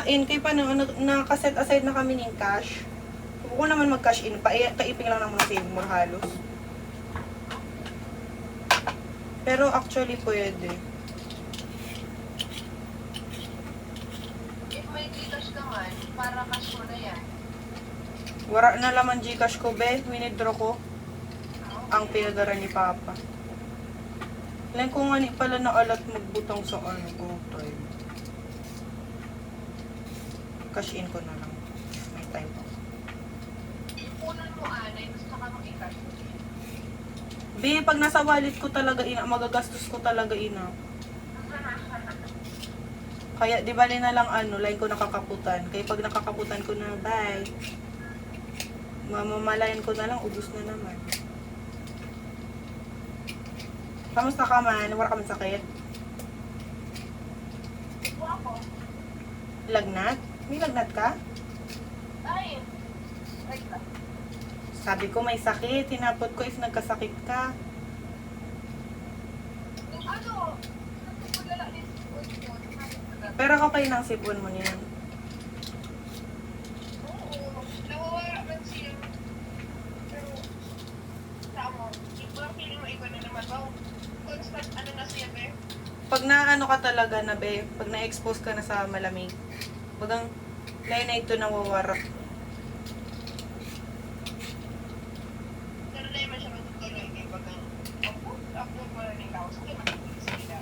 in. Kaya pa nakaset aside na kami ng cash. Huwag ko naman mag-cash in. Kaiping lang naman save mo halos. Pero actually pwede. If may Gcash naman, para cash mo na yan. Wala na laman Gcash ko, be. Winidraw ko. Ang pinadara ni Papa. Lang kung nga pala na alat magbutang sa ano ko. Cash in ko na lang. May time pa. Unan mo, Anay, gusto ka mong i-cash mo. Be, pag nasa wallet ko talaga ina, magagastos ko talaga ina. Kaya di bali na lang ano, line ko nakakaputan. Kaya pag nakakaputan ko na, bye. Mamamalayan ko na lang, ubus na naman. Kamusta ka man? Wala ka man sakit? Ako. Lagnat? May lagnat ka? Ay, wait lang. Sabi ko may sakit. Tinapot ko if nagkasakit ka. Yung ano, nagpapulala din ko. Pero okay nang sipon mo niyan. Oo, nawawala man siya. Pero, tama. Yung parang feeling mo iba na naman. Wow, constant ano na siya, be? Pag naano ka talaga na be, pag na-expose ka na sa malamig, bagang line na ito nawawara. Pero na naman siya matutuloy. Kaya bagang, ako pa rin yung kaos. Kaya makikinig sila.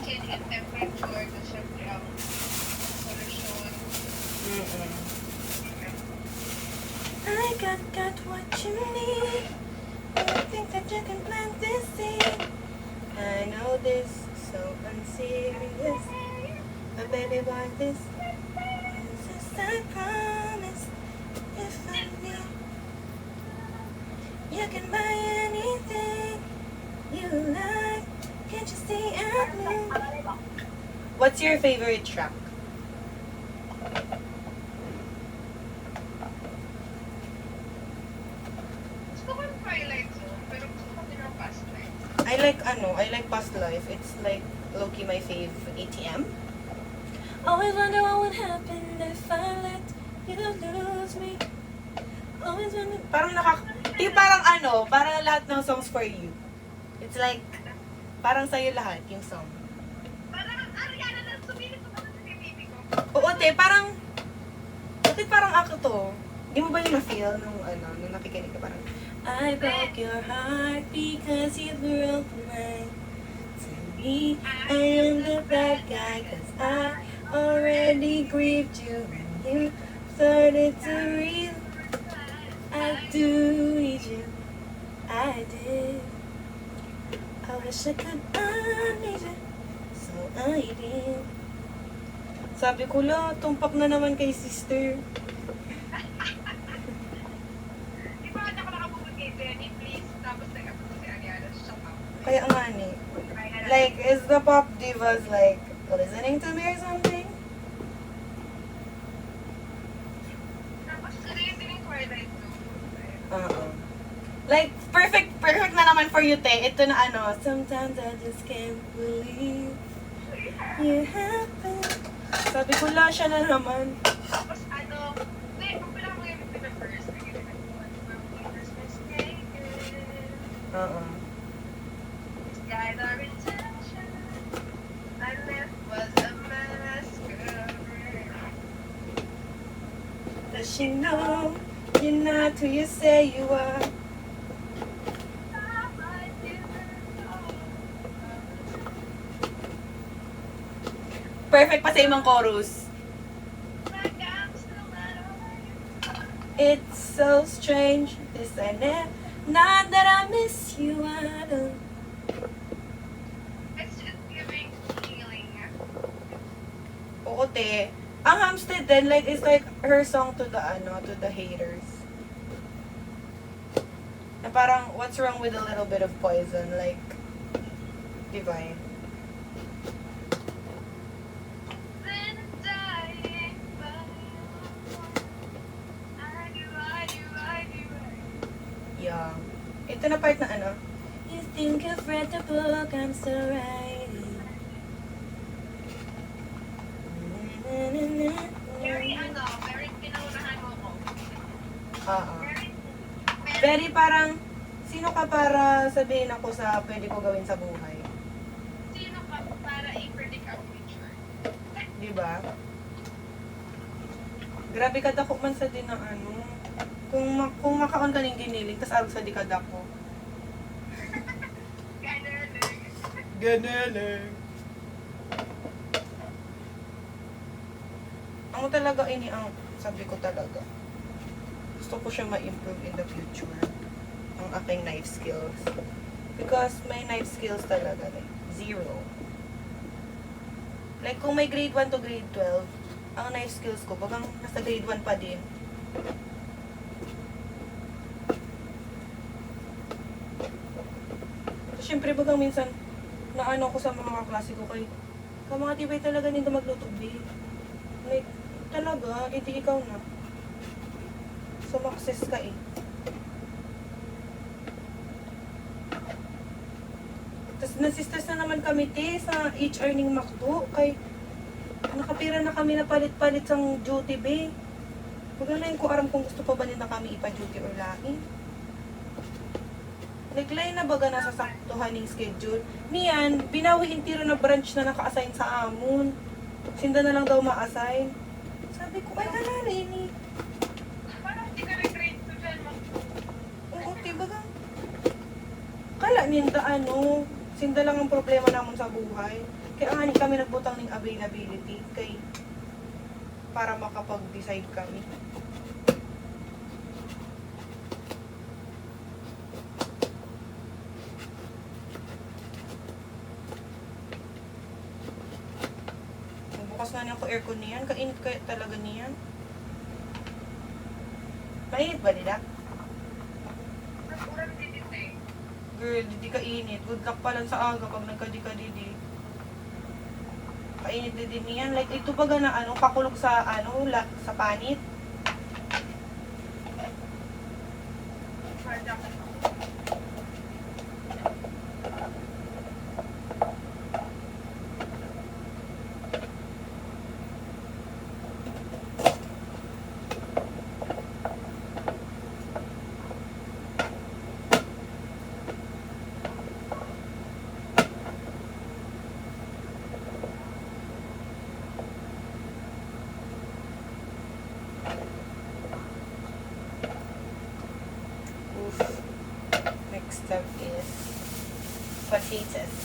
Change in temperature. Kasi syempre ang solution. I got what you need. I think that you can plant this seed. I know this so unserious, but baby, why this? Since I promise, if I need, you can buy anything you like. Can't you see I'm blue? What's your favorite track? Gusto ko yung Twilight Zone, pero gusto ko din ang Past Life. I like Past Life. It's like low-key my fave ATM. Always wonder what would happen if I let you lose me. Always wonder. Parang lahat ng songs for you. It's like, parang sa'yo lahat yung song. Parang, Ariana, sumilip ko naman sa baby ko. Oo, parang ako to. Di mo ba yung na-feel nung nakikinig ka parang, I broke your heart because you broke mine. To me, I am the bad guy cause I already grieved you and you started to realize I do need you. I did. I wish I could need you. So I did. Sabi ko la, tumpak na naman kay sister. Di ba ako nakabukod kay Jenny, please? Tapos nag-ako si Ariana, shut up. Kaya nga ni. Like, is the pop divas like listening to me or something? Tapos rin din yung Twilight Zone. Like, perfect na naman for you, te. Ito na sometimes I just can't believe you happen. Sabi ko, la, siya na naman. Tapos hindi, kung pala mo yung pinag-first, nag-iwan from Christmas taken. Guide our intention. I left was a masquerade. Does she know you're not who you say you are? Perfect pa sa imong chorus. It's so strange, this I never, not that I miss you, I don't. It's just giving healing. Oo, te. Ang Hampstead din, like, is like her song to the haters. Na parang, what's wrong with a little bit of poison? Like, divine. Then dying by I do. Yeah. Ito na part na You think I've read the book I'm still writing. Very pinaunahan mo ko. Oo. Very, Very parang, sino ka para sabihin ako sa pwede ko gawin sa buhay? sino ka para i-predict ang future? Di ba? Grabe ka dako man sa din ng ano. Kung makaon ka ng giniling, tas arog sa di ka dako. Ganun. Ganalang. Ang talaga ini ang sabi ko talaga. Gusto ko siya ma-improve in the future. Ang aking knife skills. Because my knife skills talaga like zero. Like kung may grade 1 to grade 12, ang knife skills ko bagang nasa grade 1 pa din. Siyempre bagang minsan naano ko sa mga klase ko kay mga tibay talaga nito magluto be. Like talaga, hindi ikaw na. Sumakses ka eh. Tapos nasistres na naman kami te sa HR ning McDo kay nakapira na kami na palit-palit sang duty be. Huwag na yun kung aram kung gusto pa ba nila kami ipa-duty or lain. Naglay na baga nasa saktuhan ng schedule. Niyan, binawi intiro na branch na naka-assign sa amon. Sinda na lang daw ma-assign. Sabi ko, ay hala rin eh. Parang hindi ka nag-grade 2 dyan, Oo, baga. Kala ninda ano, sinda lang ang problema namon sa buhay. Kaya nga kami nagbutang ng availability kay para makapag-decide kami. Bukas na niya ko aircon niyan. Kainit kaya talaga niyan. Mainit ba nila? Nag-uran din dito eh. Girl, hindi ka init. Good luck pa lang sa aga pag nagkadi-kadidi. Kainit din niyan. Like, ito baga na ano, pakulog sa ano, sa panit. Madyak. Oof. Next step is potatoes.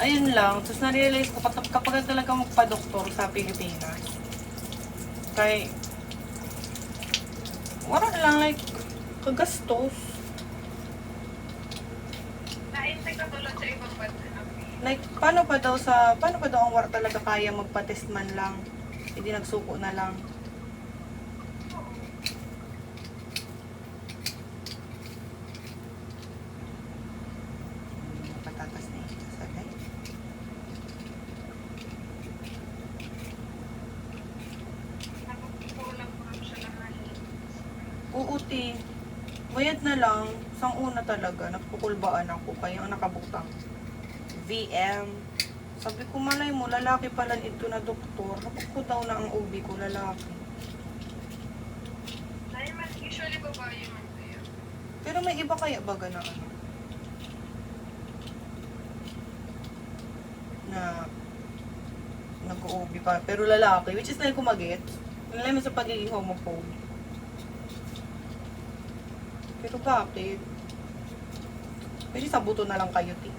Ayun lang. Tapos na-realize ko kapag talaga magpa-doktor sa Pilipinas, kay wala lang like kagastos. Na-intake ka tulad sa ibang bansa. Like, paano pa daw ang war talaga kaya magpa-test man lang? Hindi nagsuko na lang. Patatas na ito sa guys. Nakukulang ko siya lahat. Uuti. Bayad na lang. Sang una talaga. Nagpukulbaan ako. Kaya ang nakabutang. VM. Sabi ko, malay mo, lalaki pala ito na doktor. Nakuko daw na ang OB ko, lalaki. Usually babae man kayo. Pero may iba kaya baga na ano? Na nag-OB pa. Pero lalaki. Which is na yung kumagit. Alam mo sa pagiging homophobe. Pero bakit? Pwede sa buto na lang kayo, ti.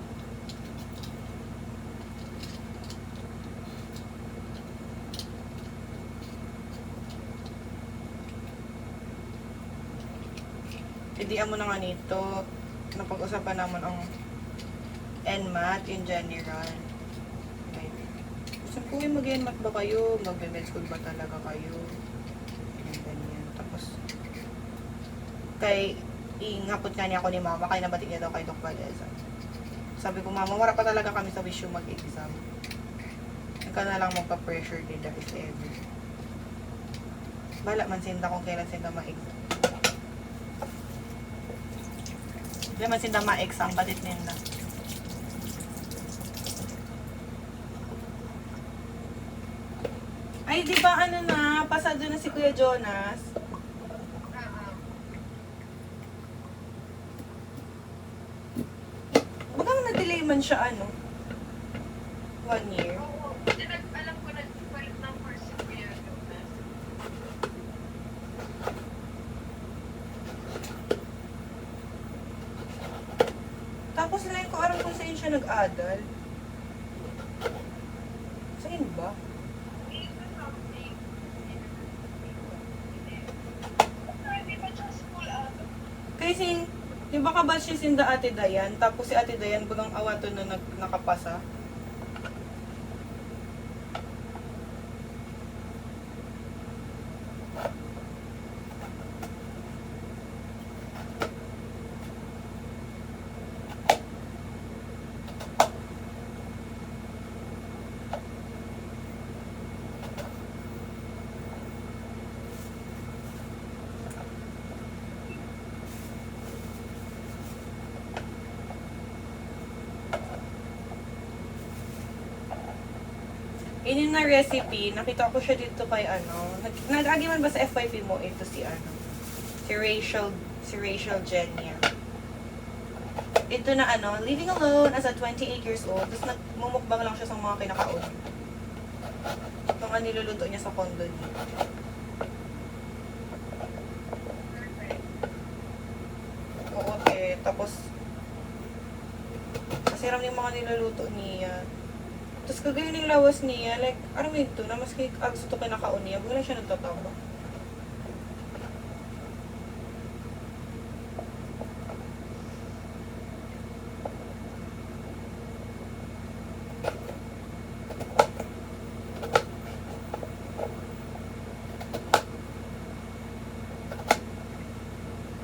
Idiyan mo na nga nito. Napag-usapan naman ang NMAT in general. Okay. Gusto ko yung mag-NMAT ba kayo? Mag-med school ba talaga kayo? Ganyan. Tapos, kay ingapot nga niya ako ni mama, kaya nabatik niya daw kay Doc Valesa. Sabi ko, mama, wala pa talaga kami sa wish yung mag-exam. Ika na lang magpa-pressure nila if ever. Bala man sinda kung kailan sinda ma-exam. Di man sinda ma-exam, batit ninda. Ay, di ba ano na, pasado na si Kuya Jonas? Bagang na-delay man siya ano? 1 year. Oo, kasi alam ko nagpalit ng course si Kuya Jonas. Tapos na ko aram kung saan siya nag-adal. Saan ba? Dito something. Hindi pa siya school ata. Kasi, di ba kabal siya sinda Ate Dayan? Tapos si Ate Dayan bagang awato na nakapasa. Ini na recipe, nakita ko siya dito kay ano. Nag-agi man ba sa FYP mo ito si ano? Si Rachel Jenya. Ito na ano, living alone as a 28 years old. Tapos nagmumukbang lang siya sa mga kinakaon. Ito nga niluluto niya sa condo niya. Oo, tapos kasi ram yung mga niluluto niya. Tapos kagayon yung lawas niya, like, ano mo ito, na mas kay agso to kinakaon niya, wala siya nagtataba.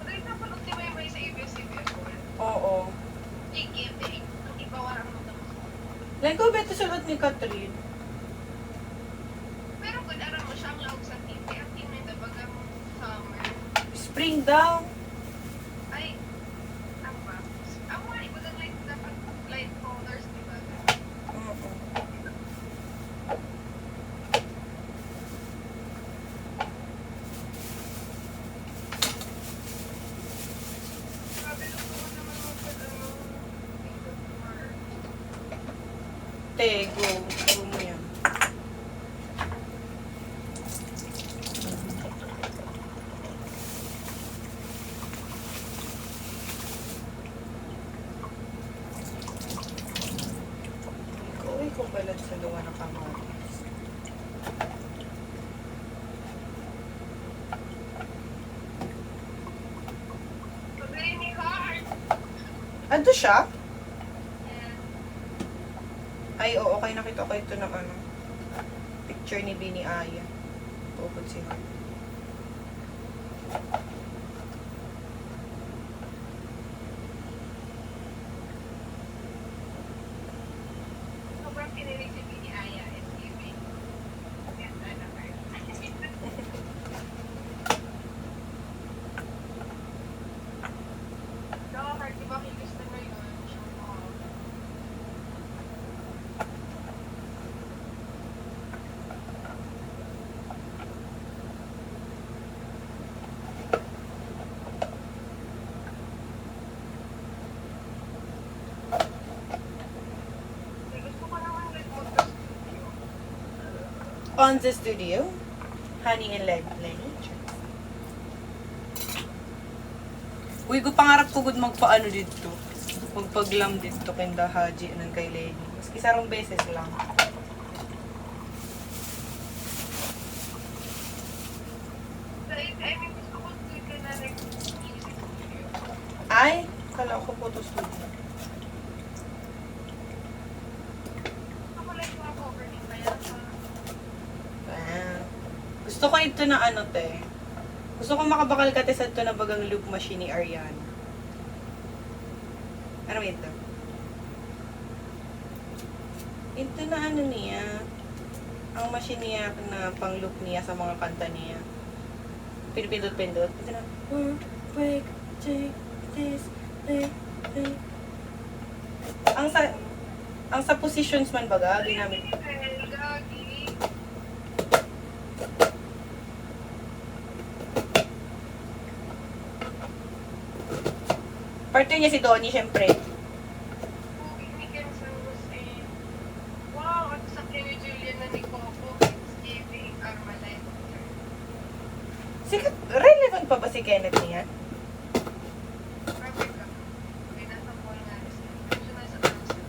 Magay na pala di may sa ABS-CBN ko. Oo. Sige, ang iba warang mo naman. Like, ko beto sulot ni Catherine. Pero kung aram mo siya ang lawag sa TV, ang team nila bagang summer. Spring daw. Ay, ang ba? Ang mga bagang light dapat light colors, di ba? Oo. Grabe lang ko naman ano. Te, go. Go mo yan. Ikaw pala sa luwa ng kamatis. Magay ni Heart. Ando siya? Yeah. Ay, oo, okay, nakita ko ito ng ano. Picture ni Bini Aya. Tukod si Heart. Sobrang kinilig si Bini Aya and Steven. Ganda na Heart. Saka Heart, di ba kilis na ngayon? Siya mo. Gusto ko naman mag-studio. On the studio, Honey and Lenny. Uy, ko pangarap ko gud magpaano dito. Magpaglam dito kenda Haji anang kay Lenny. Maski sarong beses lang. I mean, gusto ko dito na music studio. Ay, kala ko photo studio. Gusto ko like mga cover din kaya sa Ah. Gusto ko ito na ano te. Gusto ko makabakal ka te sa ito na bagang loop machine ni Ariana. Ano ito? Ito na ano niya. Ang machine niya na pang loop niya sa mga kanta niya. Pinipindot-pindot. Ito na. Break, take this, positions man baga, ginamit. Gagi. Partner niya si Donnie, syempre. Wow, at sa ni Julian na ni Coco, Thanksgiving, Armalite. Sikat, relevant pa ba si Kenneth niya? Perfect lang. Okay, nasa mall nga rin siya. Siya na sa Thompson.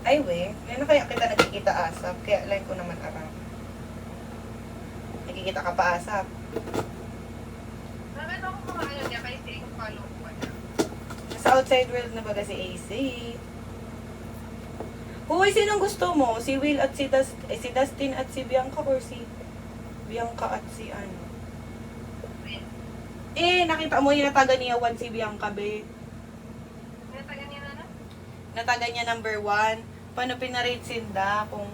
Ay, we. Ngayon kaya kita nagkikita asap. Kaya line ko naman arang. Nagkikita ka pa asap. Nakita ko mga ano niya kasi yung follow ko niya. Sa outside world na baga si AC. Huwag, sinong gusto mo? Si Will at si Dustin at si Bianca or si Bianca at si ano? Wait, Nakita mo yung nataga niya 1 si Bianca, be. nataga niya na? Nataga niya number 1. Paano pinarate Sinda kung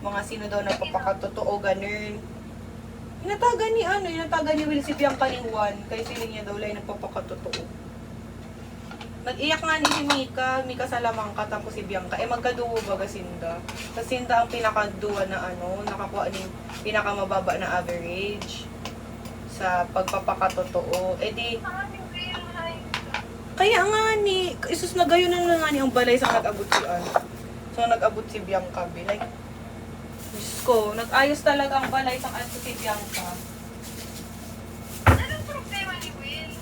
mga sino daw nagpapakatotoo, ganun. Inataga ni Will si Bianca ni Juan, kay feeling niya daw lang nagpapakatotoo. Nag-iyak nga ni si Mika Salamangka, tapos si Bianca. Magkaduo baga Sinda. Sa Sinda ang pinakaduwa na nakakuha ng pinakamababa na average sa pagpapakatotoo. Di, kaya nga ni, isus na gayon na nga ni ang balay sa nag-abot si So nag-abot si Bianca, be. Like, Diyos ko, nag-ayos talaga ang balay sa si Bianca. Anong problema ni Will?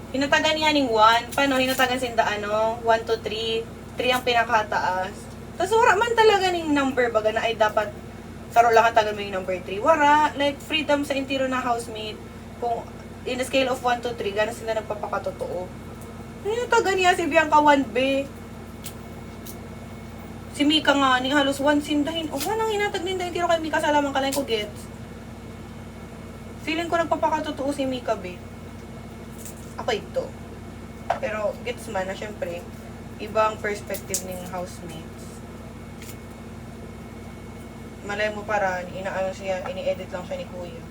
Hinatagan niya ng 1. Paano? Hinatagan Sinda 1 to 3. 3 ang pinakataas. Tapos wala man talaga ng number baga na ay dapat saro lang hatagan mo yung number 3. Wala. Like, freedom sa interior na housemate. Kung in a scale of 1 to 3, gano'n sila nagpapakatotoo. Hinatagan niya si Bianca 1B. Si Mika nga ni halos 1 sindahin. Nang hinatag ninda yung tiro kay Mika sa lamang kalay ko gets. Feeling ko nagpapakatotoo si Mika, be. Ako ito. Pero gets man na syempre, ibang perspective ng housemates. Malay mo para ini-edit lang siya ni Kuya.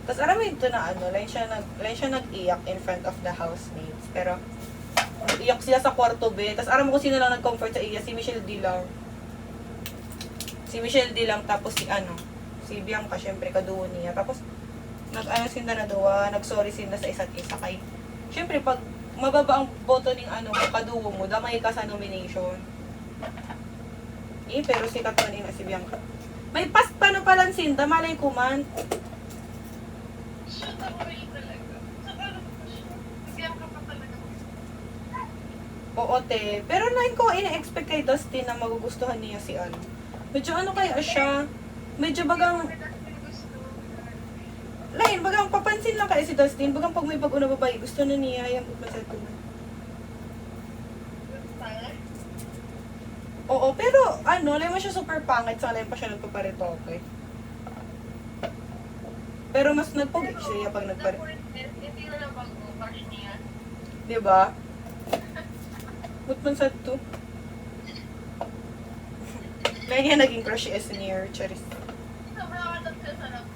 Tapos alam mo ito na line siya nag-iyak in front of the housemates. Pero iyak siya sa kwarto, be. Tapos alam mo kung sino lang nag-comfort sa iya, si Michelle D lang. Si Michelle D lang, tapos si Bianca, syempre, kaduo niya. Tapos, sinda na dawa, nag-sorry sinda sa isa't isa kay. Syempre, pag mababa ang boto ng kaduo mo, damay ka sa nomination. Pero sikat man na si Bianca. May pas pa na palang sinda, malay ko man. Shoot ako rin talaga. Bigyan ka pa talaga. Oo, te. Pero nain ko ina-expect kay Dustin na magugustuhan niya si Medyo kaya siya. Medyo bagang lain, bagang papansin lang kaya si Dustin. Bagang pag may pag-una babae, gusto na niya. Yan, magpasal ko na. Oo, pero lain mo siya super pangit. Sa lain pa siya nagpaparitoke. Pero mas nagpogi siya pag nagparitoke. Hindi na lang bago-crush niya. Diba? Ba't man sad to? Lain niya naging crush si Esnier. Charis. Sobrang katap siya sa love.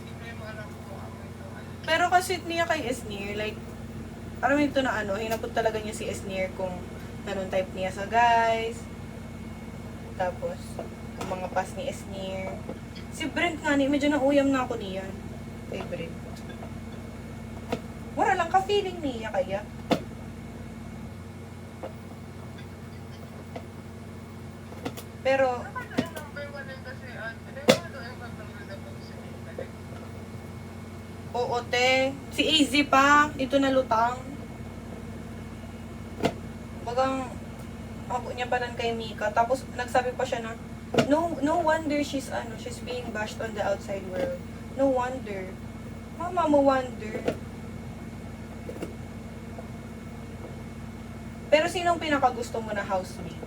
Pero kasi niya kay Esnier, like, alam mo ito na hinapot talaga niya si Esnier kung anong type niya sa guys. Tapos, ang mga pas ni Esnier. Si Brent nga medyo nauyam na ako niyan. Kay Brent. Wala lang ka-feeling niya kaya. Pero, oo, te. Si AZ pa. Ito na lutang. Bagang, abo niya pa lang kay Mika. Tapos, nagsabi pa siya na, no wonder she's being bashed on the outside world. No wonder. Mama mo wonder. Pero sinong pinakagusto mo na housemate?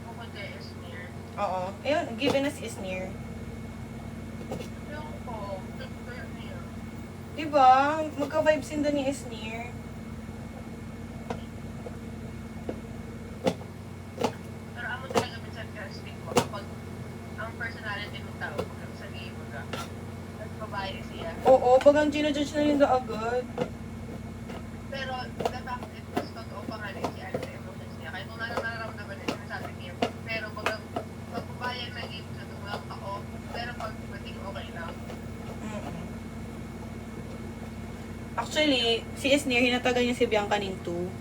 Ako kay Esnier. Oo. Ayun, given na si Esnier. Yung ko, prefer niya. Diba? Magka-vibes din ni Esnier. Pero amo talaga minsan casting mo kapag ang personality ng tao sa game mo ka. At babae siya. Oo, bagang ginajudge na yun agad. Pero the fact it was totoo pa nga rin siya sa emotions niya. kahit kung ano nararamdaman niya, sinasabi niya. Pero pag pagbabayag na game sa tulang ako, pero pag maging okay lang. Mm. Actually, si Esnir, hinatagan niya si Bianca Nintu.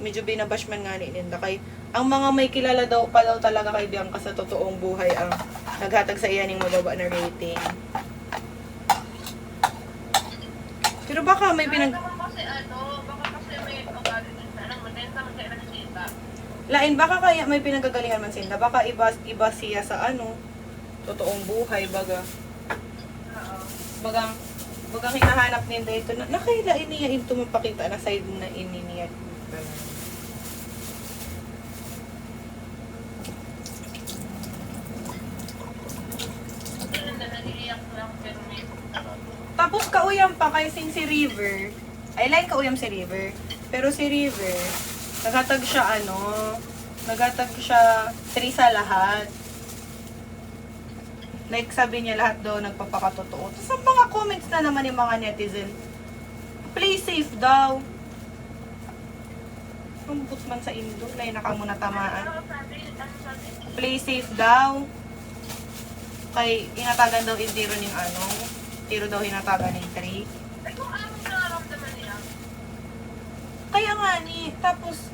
Medyo binabash man nga ni Linda. Kay, ang mga may kilala daw pa daw talaga kay Bianca sa totoong buhay ang naghatag sa iya ng mababa na rating. Pero baka may pinag... Baka kasi baka kasi may ugali din na lang, matenta man siya nakikita. Lain, baka kaya may pinagagalingan man sila. Baka iba siya sa totoong buhay, baga. Oo. Bagang hinahanap niya ito na nakailain niya ito mapakita na side na ini niya. Ganun na nag-iiyak lang, pero may Tapos kauyam pa kay si River. I like kauyam si River. Pero si River, naghatag siya naghatag siya 3 sa lahat. Like sabi niya lahat daw nagpapakatotoo. Tapos ang mga comments na naman yung mga netizen, play safe daw. Ang but man sa Indo, lain na ka muna tamaan. ano sabi? Play safe daw. Kay inatagan daw yung tiro ng tiro daw hinatagan ng 3. Ay, kung anong nararamdaman niya, Kaya nga ni, tapos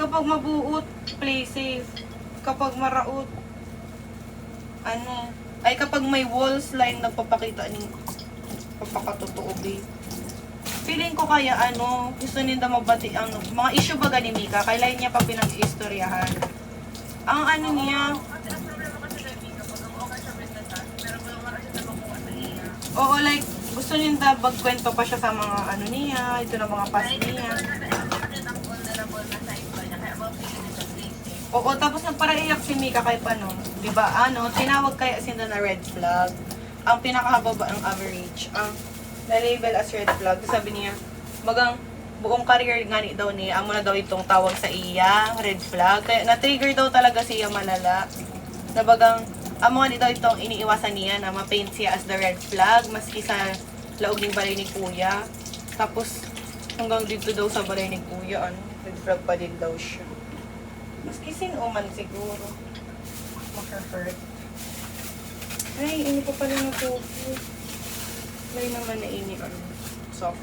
kapag mabuot, play safe. Kapag maraot, kapag may walls line nagpapakita ng papakatotoo be. Feeling ko kaya gusto ninda mabati ang mga issue baga ni Mika, kailan niya pa pinag-istoryahan. Ang niya, kasi ang problema kasi kay Mika, pag ang okay siya may tatas, pero kung wala siya na makuha sa iya. oo like, gusto ninda bagkwento pa siya sa mga niya, ito na mga past niya. Ang vulnerable na side ba niya, kaya mapili niya sa place. Oo, tapos nagparaiyak si Mika kay Pano. Di ba, tinawag kaya sila na red flag. Ang pinakababa ang average. Ang na-label as red flag. Sabi niya, buong career nga ni daw niya, amo na daw itong tawag sa iya, red flag. Kaya na-trigger daw talaga siya malala. Na amo nga ni daw itong iniiwasan niya na ma-paint siya as the red flag, maski sa laog ng balay ni Kuya. Tapos, hanggang dito daw sa balay ni Kuya, red flag pa din daw siya. Maski sinuman siguro. Maka-hurt. Ay, ini pa pala na tofu. May naman na ini, soft.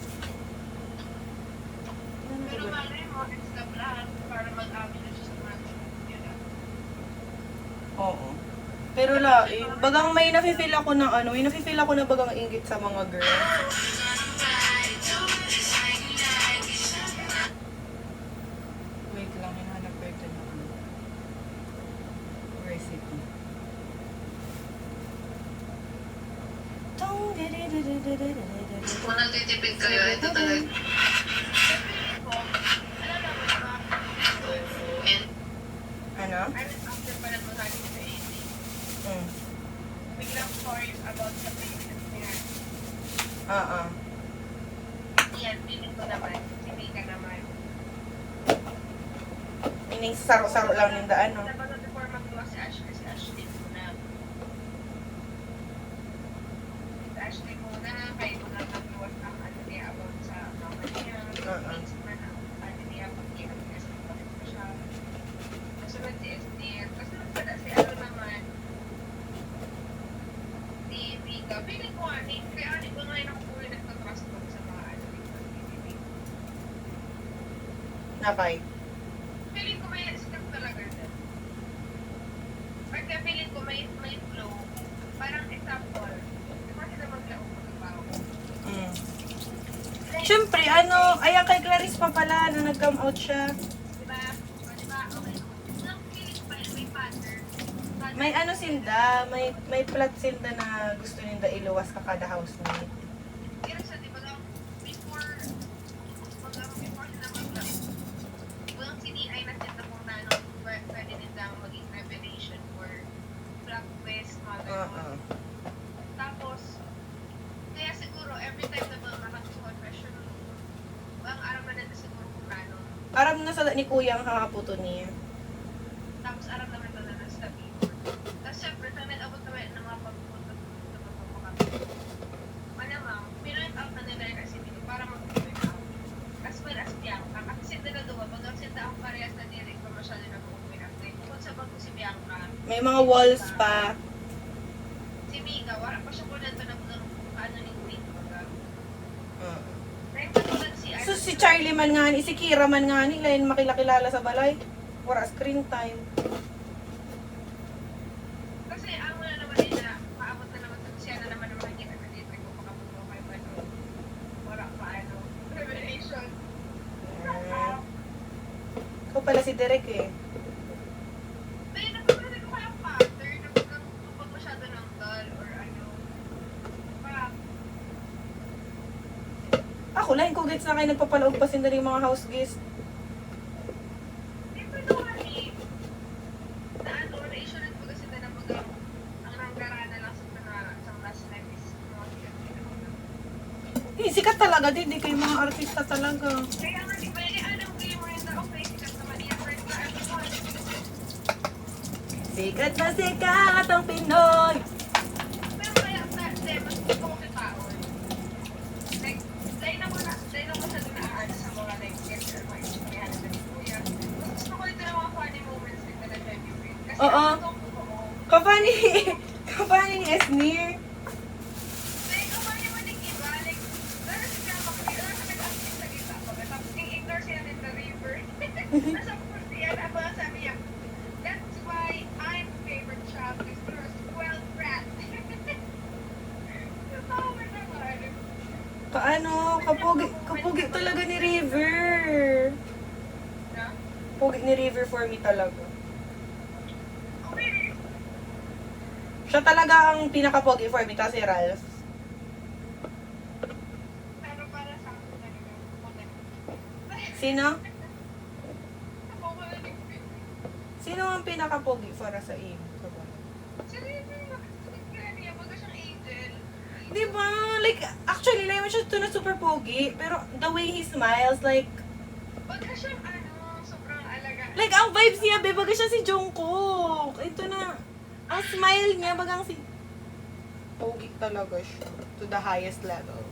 Pero malay mo, it's the plan para mag-amin na siya sa mga yun. Oo. Pero bagang may nafe-feel ako na bagang inggit sa mga girls. Wait lang, hinahanap ko ito na recipe. Kung nagtitipid kayo, ito talaga. Ano? I was after pala masabi sa AC. Biglang stories about sa playlist niya. Oo. Yan, pilit ko naman. Si Mika naman. Ining saro-saro lang yung daan, no? Dapat before magawa si Ashley muna. Si Ashley muna, kaya ko lang nagawas ang niya about sa mama niya. Things man ang niya pag-iwan niya sa bakit pa siya. Kasunod si Esther. Kasunod pala si naman. Si Mika. Pilit ko kaya ko ngayon ako puro nagtatrust ko sa mga Nakay. Feeling ko may script talaga din. Pagka feeling ko may flow, parang example, kasi na maglaong magbabaw. Siyempre, ayan kay Clarice pa pala na nag-come out siya. Diba? Diba? Okay. Ang feeling ko may pattern. May sinda, may plot sinda na gusto ninda iluwas ka kada housemate. Pero sa diba lang, before sila maglaong, walang CDI na sila kung na pwede nilang maging revelation for Black West, Motherhood. Tapos, kaya siguro, every time na mga confession, ang aram na nito siguro kung ano. Aram na sa ni Kuya ang hakaputo niya. Tapos aram naman ito na nasa Tapos syempre, sa nag-abot naman ng mga pagpupunta sa mga malamang, pinrint out na nila yung recipe para mag-point out. As well as Bianca. Kasi sila dalawa, bagang sila ang parehas na direct mga walls pa. Si Mika, wala pa siya po na ito na ano ni Wait. Uh. Dahil patulad si So si Charlie man nga ni, si Kira man nga ni, lain makilakilala sa balay. Wala screen time. Kasi ang wala naman nila, paabot na naman siya na naman naman kita na dito kung makapuno kayo pa doon. Wala pa ano, revelation. Ikaw pala si Derek eh. Pero napapalala ko kaya pattern na pag masyado ng dull or ano. Parang, Ako lain ko gets na kayo nagpapalaog pa sinda yung mga house guest. di ba naman eh, na ano, na-issue rin po kasi na pag ang nanggarana lang sa last time is mga Sikat talaga din, di kayo mga artista talaga. kaya nga di ba, alam ko yung mga okay, sikat naman yan, first na everyone. Sikat na sikat ang Pinoy. Pero kaya mas gusto ko kitawan. Like, dahil na mo siya doon na-add sa mga like sketch or mga istoryahan na ni Kuya. Mas gusto ko ito ng mga funny moments din na nag-debut. Kasi Oo. ano ko, Kapani ni Esnir. like, ang funny mo ni Kiba, like, lalo siya makakita, lalo siya nag-acting sa gita ko. Tapos, i-ignore siya din sa river. Nasa puso yan, ang mga sabi niya, that's why I'm favorite child is you're a spoiled brat. Natawa naman. Paano? Kapugi talaga ni River. Na? Pugi ni River for me talaga. Okay. Siya talaga ang pinaka-pogi for me, tapos si Ralph. Pero para sa akin talaga, Sino? ako wala din ko. Sino ang pinaka-pogi para sa iyo? Seryoso, kaya niya, baga siyang angel. Di ba? Like, actually, like, siya ito na super pogi, pero the way he smiles, like, Baga siyang sobrang alaga. like, ang vibes niya, be, baga siya si Jungkook. Ito na, ang smile niya, bagang si... Pogi talaga siya. To the highest level.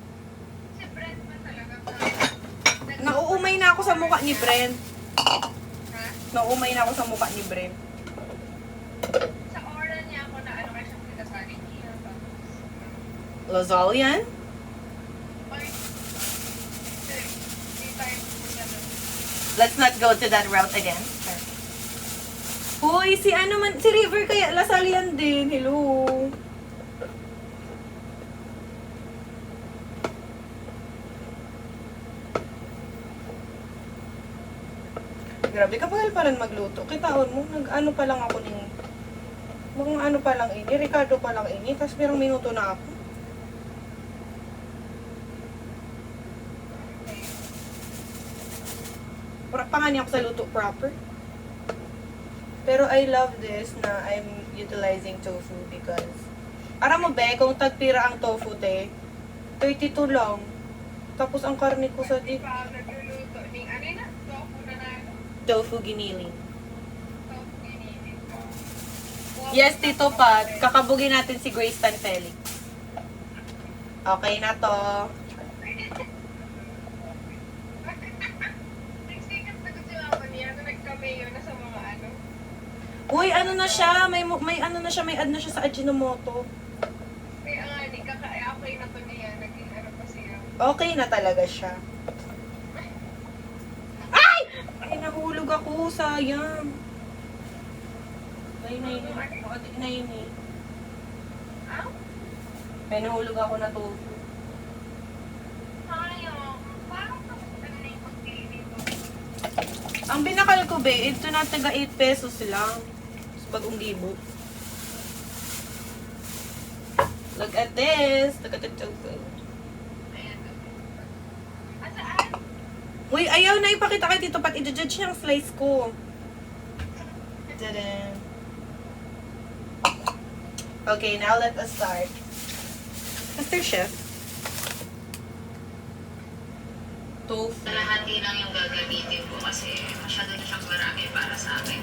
Si Brent man talaga. Nauumay na ako sa mukha ni Brent. Ha? Nauumay na ako sa mukha ni Brent. Sa aura niya ako na ano kaya siyang pinasari niya. Lazal yan? Ay, hindi tayo pupunta doon. Let's not go to that route again. Hoy, si ano man, si River kaya Lasal yan din. Hello. Grabe, kapag pa lang magluto. Kitaon mo, nag-ano pa lang ako ning... Mga ano pa lang ini, Ricardo pa lang ini, tapos merong minuto na ako. Pa nga niya ako sa luto proper. Pero I love this na I'm utilizing tofu because... Aram mo be, kung tagpira ang tofu te, 32 lang. Tapos ang karne ko sa Di ba nagluluto ng ano na? Tofu na na ano? tofu giniling. Tofu giniling. Yes, Tito Pat. Kakabugin natin si Grace Tan Felix. Okay na to. Nagsikat na kasi ako niya na nagkameo na sa mga ano. Uy, ano na siya? May ano na siya, may add na siya sa Ajinomoto. Kaya nga, di okay na to niya. Naging ano pa siya. Okay na talaga siya. Ay! Ay, nahulog ako. Sayang. Ay, naini. Ah? May nahulog ako na tofu. Sayang. Parang ano na yung pagpili dito. Ang binakal ko, be, ito na taga 8 pesos lang. Sa bagong gibo. Look at this. Look at the tofu. Ayan. Asaan? Uy, ayaw na ipakita kay Tito Pat. I-judge niya ang slice ko. Tadam. Okay, now let us start. Master Chef. Tofu. Kalahati lang yung gagamitin ko kasi masyado na siyang marami para sa akin.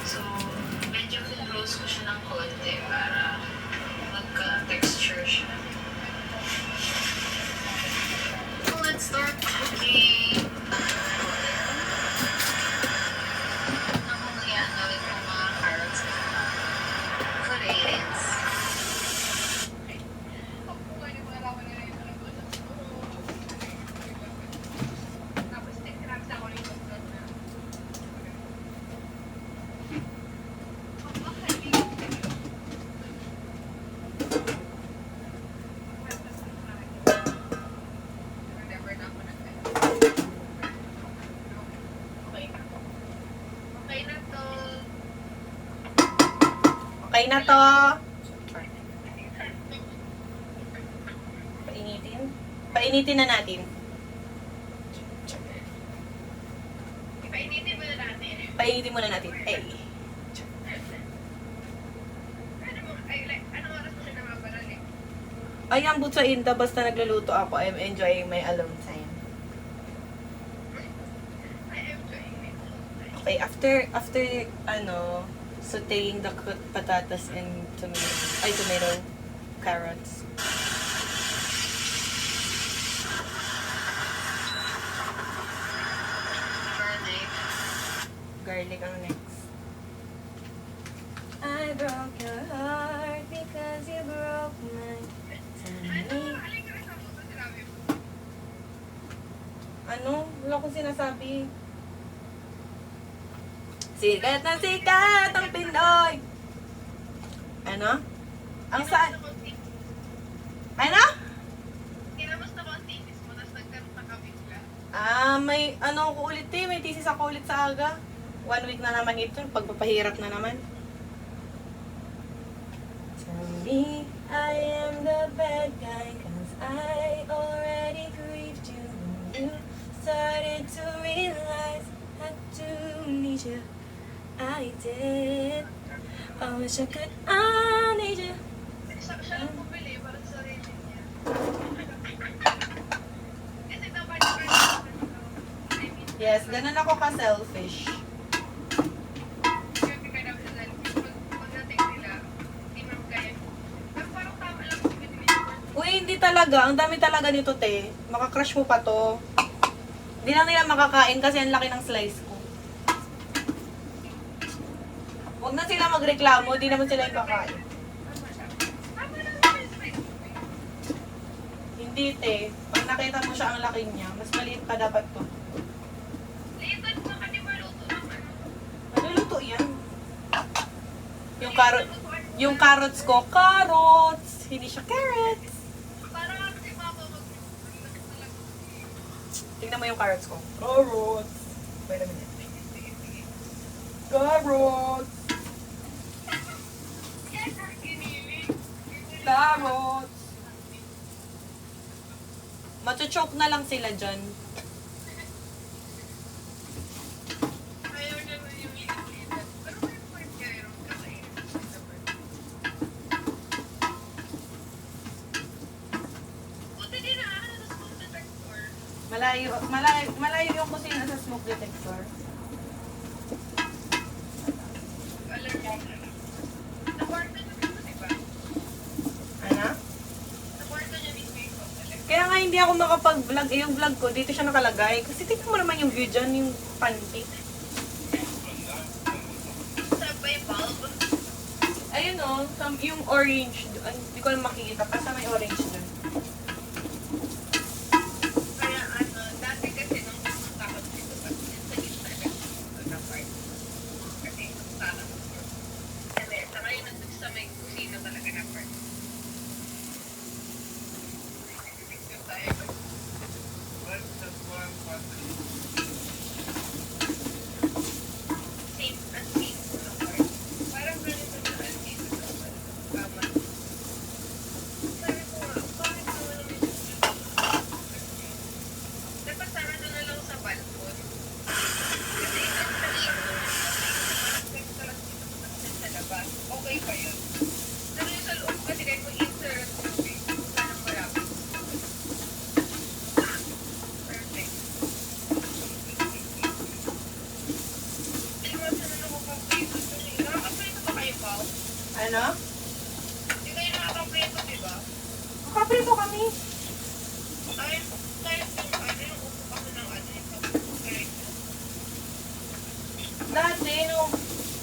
So, medyo roast ko siya ng konti para magka-texture siya. So, let's start cooking. Namumaya na ulit yung mga carrots. na to. Painitin. Painitin na natin. Ipainitin mo na natin. Painitin muna natin. Eh. Anong oras mo siya namabaral eh? Ay, ang sa Inda, basta nagluluto ako, I'm enjoying my alone time. I am enjoying it. Okay, after sauteing the patatas and tomato, carrots. Garlic. Garlic ang next. I broke your heart because you broke mine. Halika rin sa mga sinabi mo. Ano? Wala akong sinasabi. Sikat na sikat ang Pinoy! Ano? Ang saan? Ano? Kinamusta ko ang thesis mo, tapos nagkaroon na kami sila. May ano ko ulit may thesis ako ulit sa aga. 1 week na naman ito, pagpapahirap na naman. Tell me I am the bad guy, cause I already grieved you. When you started to realize I do need you. I did. I wish I could, I need you. Siya lang pumili para sa sarili niya. Kasi dapat Yes, ganun ako ka-selfish. Kasi kaya dapat sa sarili. Pagdating nila, hindi mo kaya. Pero parang tama lang kung pinili niyo. Uy, hindi talaga. Ang dami talaga nito, te. Makakrush mo pa to. Hindi lang nila makakain kasi ang laki ng slice ko. Huwag na sila magreklamo, di naman sila yung kakain. Tama lang naman sa sarili. Hindi, te. Pag nakita mo siya ang laki niya, mas maliit pa dapat to. Litan mo ka, di ba luto ng ano? Maluluto yan. Yung carrots ko, carrots! Hindi siya carrots. Parang ano si Papa Tingnan mo yung carrots ko. Carrots! Wait a minute. Carrots! Carrots! Machuchoke na lang sila dyan. Ayaw niya na yung initan. Pero may point kayo. Kakainin ko siya naman. Buti din na ano sa smoke detector. Malayo yung kusina sa smoke detector. Alam mo. Sa kwarto niya mismo, di ba? Ano? Sa kwarto niya mismo yung pagkalit. Kaya nga hindi ako makapag-vlog. Yung vlog ko, dito siya nakalagay. Kasi tignan mo naman yung view dyan, yung panty. Saan ba yung bulb? Ayun o, yung orange. Hindi ko lang makikita. Basta may orange dyan. Kaya ano, dati kasi nung pumunta ako dito, sa gitna ng part. Kasi sana ko. Kasi sa ngayon nandun sa may kusina talaga na part. Picture tayo. Same as same ng part. Parang ganito na ang dito sa kama. Sabi ko nga, bakit naman naman yung dapat sana doon na lang sa balkon. Kasi installation sa labas. Okay pa yun. Pero yung sa loob kasi kahit mag-insert tubig, parang marami. Perfect. Iwasan na lang ako pang-prito kasi nakaka-prito ba kayo, Pao? Ano? Hindi kayo nakaka-prito, di ba? Makaprito kami. Ay, kahit yung upo kasi ng ano yung pag-prito. Dati,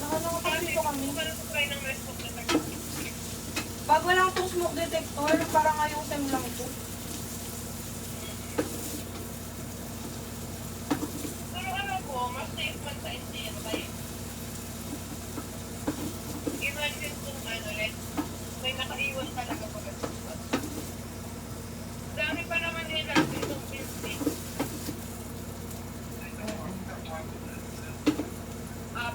nakakaprito kami. Parang sa try ng rest of the time. Pag wala akong smoke detector, parang ngayong sem lang ito. Pero ano po, mas safe man sa NCN kayo. Imagine kung ano, like, may nakaiwan talaga pag dami pa naman nila itong building.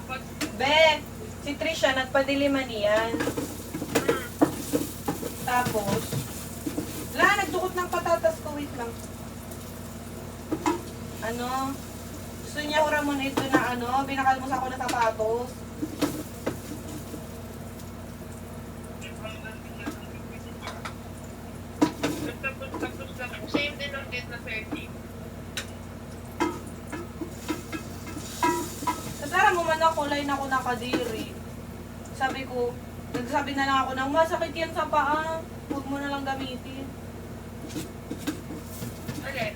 Pag Be, si Trisha, nagpadiliman niyan. Tapos, wala, nagdukot ng patatas ko. Wait lang. Ano? Gusto niya Ramon ito na ano, binakalmos ako na sapatos. Tapos lang. Same din ang date na 30. Kasara mo man ako, line ako nakadiri. Sabi ko, nagsabi na lang ako ng masakit yan sa paa. Huwag mo na lang gamitin. Alin?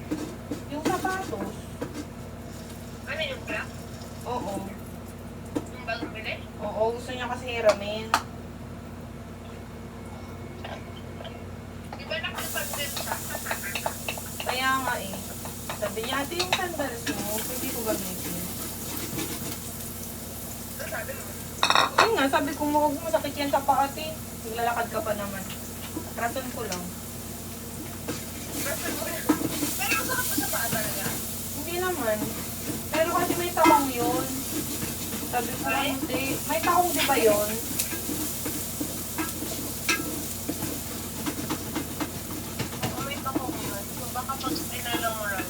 Yung sapatos. Ano yung black? Oo. Yung bagong bili? Oo, gusto niya kasi hiramin. Di ba nakapag-din ka? Kaya nga eh. Sabi niya, ate yung sandals mo, pwede ko gamitin. Ano sabi mo? Yun nga, sabi ko, huwag mo masakit yan sa paa, ate. Naglalakad ka pa naman. Rason ko lang. Basta mo na. Pero masakit pa sa paa talaga. Hindi naman. Pero kasi may takong yun. Sabi ko, Ay? hindi. May takong di ba yun? Comment ako ngayon. So baka pag inalanguran.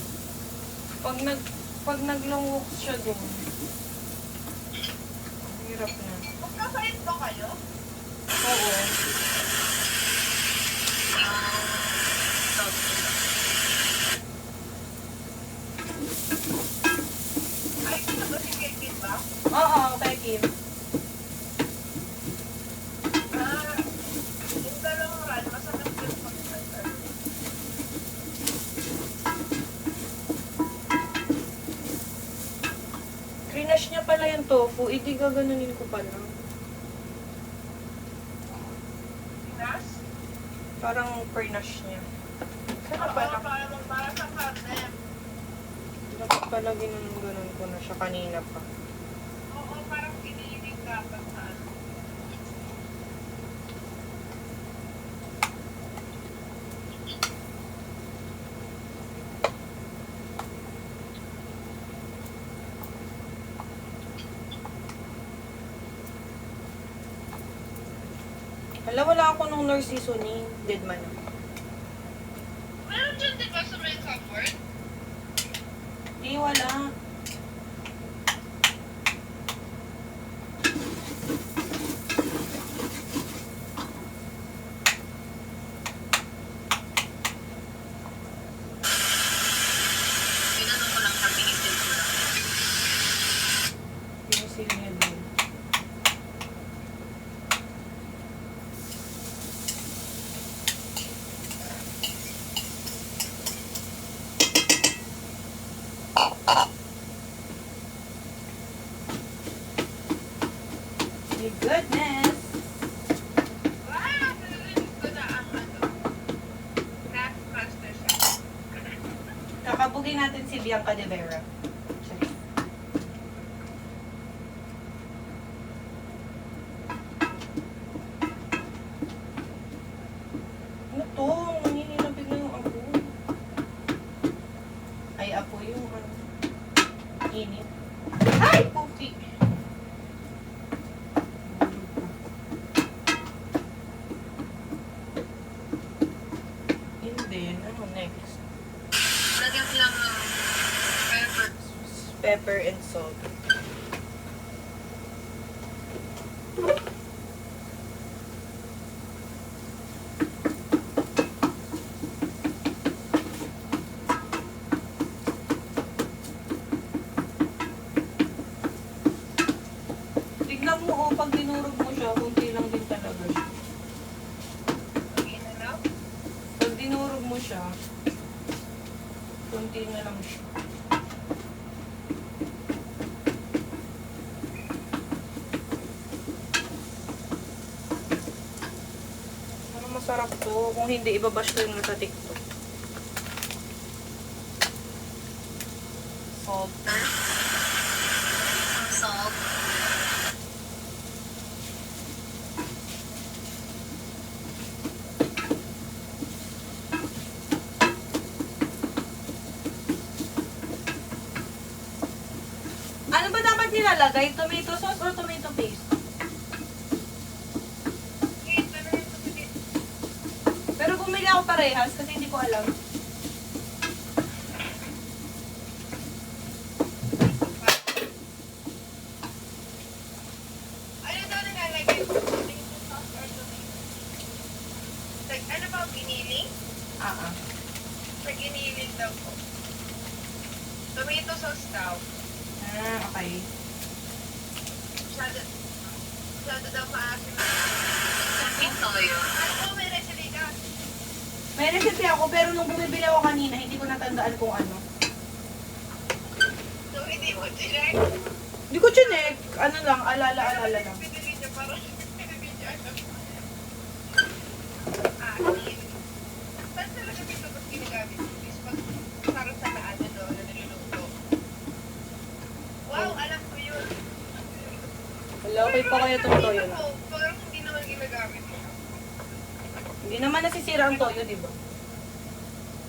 Pag nag-long walk siya dun. Hirap na. Magkasayit ba kayo? Oo. Ay, ito ba si Kevin ba? Oo, kay Kim. Ah, yung dalanguran, masakit din pag-sayit. Krinash niya pala yung tofu. Hindi gaganunin ko pala. Pinas? Parang pernash niya. Sana Oo, pala. para sa karne. Dapat pala ginanong-ganon ko na siya kanina pa. Oo, parang piniinig dapat sa ano. Hala, wala ako nung nurse seasoning. Dead man. Meron dyan, di ba, sa may comfort? Di, wala. Ginano ko lang sa pinisil ko lang. Pinisil niya din. My goodness! Ah, narinig ko na ang ano. Master siya. Kakabugin natin si Bianca de Vera. Sorry. Ano to? Nanginilabig na yung apo. Ay, apo yung ano. Init. Ay! Puti! Hindi. Ano next? Lagyan ko lang ng pepper. Pepper and salt. Tignan mo pag dinurog mo siya, kunti lang din talaga siya. Okay na now? Pag dinurog mo siya, kunti na lang siya. Ano masarap to? Kung hindi, ibabash ko yung nasa TikTok. Salt. Ang salt. Ano ba dapat nilalagay? Tomato sauce or tomato paste? Okay, tanongin ko si ako parehas kasi hindi ko alam. Ano daw nalalagay mo? Tomato sauce or tomato? Like, ano ba, giniling? Ah. Sa giniling daw po. Tomato sauce daw. Okay. Masyado daw maasim. Samping toyo. Ano po, may recipe ka? May recipe ako pero nung bumibili ako kanina, hindi ko natandaan kung ano. So, hindi mo chinek? Hindi ko chinek. Ano lang, alala lang. Pinili niya para pinili niya. Asin. Saan talaga dito ba't ginagamit? Is pag parang sa ano doon na niluluto. Wow, alam ko yun. Wala, okay pa kaya itong toyo na. Parang hindi naman ginagamit mo. Hindi naman nasisira ang toyo, di ba?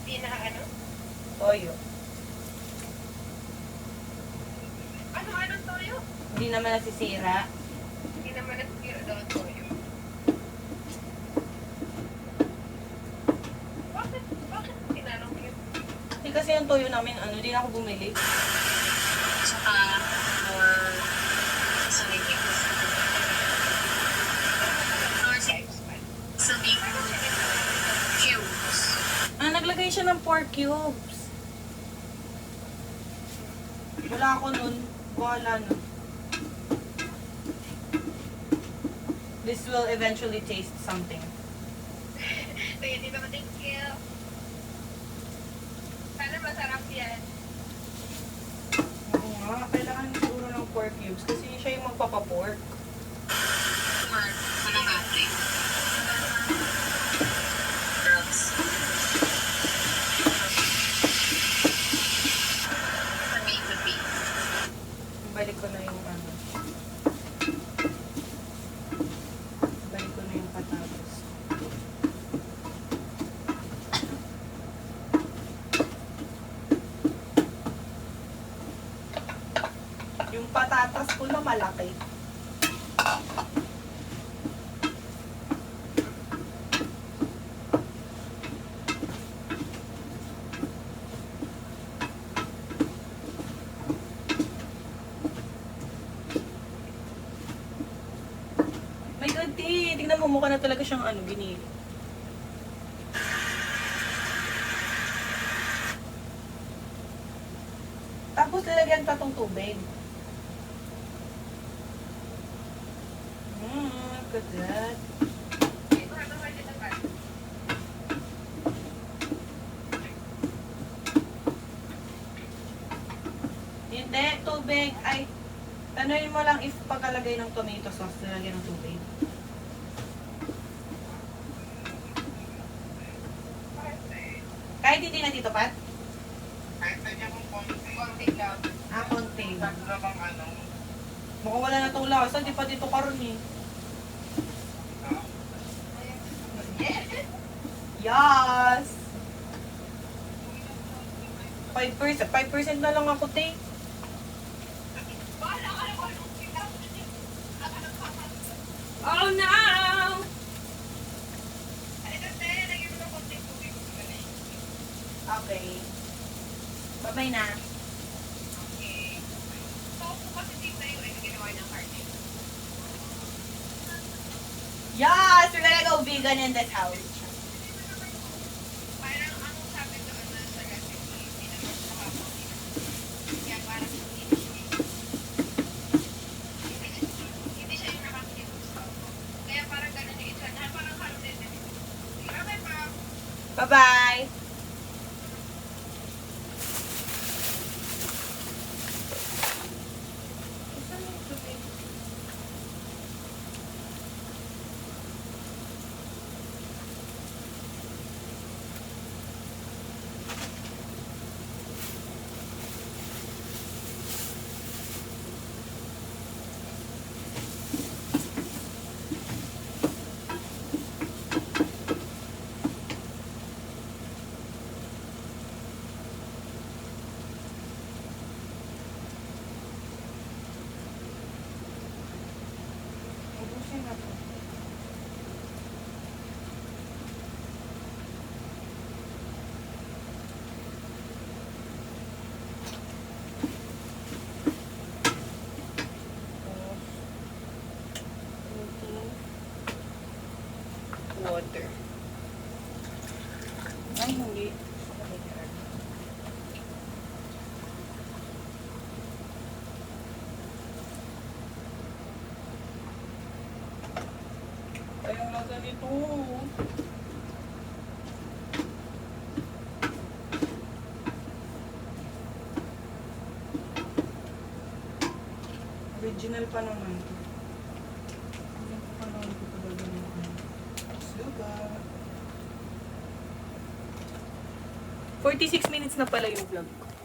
Hindi na ano? Toyo. Anong toyo? Hindi naman nasisira. Hindi naman nasira daw ang toyo. Bakit tinanong yun? Hindi kasi yung toyo namin, hindi na ako bumili. Saka, more sa ligid. Or sa big cubes. Naglagay siya ng 4 cubes. Wala ako nun. Wala nun. This will eventually taste something. Kaya di ba thank you? Sana masarap yan. Oo nga, kailangan siguro ng 4 cubes kasi siya yung magpapapork. Or manangati. Drugs. Sabi. Balik ko na yung Balik ko na yung patatas. Yung patatas ko na malaki. My God, tingnan mo, mukha na talaga siyang ginili. Tapos lalagyan pa tong tubig. Look at that. Ito ano ba dito ka? Hindi, tubig. Ay, tanuin mo lang if pagkalagay ng tomato sauce, lalagyan ng tubig. Kahit hindi na dito, Pat? Kahit na mong konti lang. Konti. Sabi na bang ano? Mukhang wala na itong lakas. Hindi pa dito karon eh. Yes! 5% na lang ako, te. Bahala ka na kung anong sinabi niya. Oh no! Ay, kasi, lagyan mo ng konting tubig. Okay. Bye-bye na. Okay. So, kung kasi dito yung ginawa ng carne. Yes! We're gonna go vegan in this house. Parang anong sabi doon na sa recipe, hindi naman siya habang kaya parang hindi siya yung nakakita. Kaya parang ganun yung itsura. Parang halong din. Okay pa. Bye-bye! ganito. Original pa naman to. Original pa naman to talaga naman. Sugar. 46 minutes na pala yung vlog ko.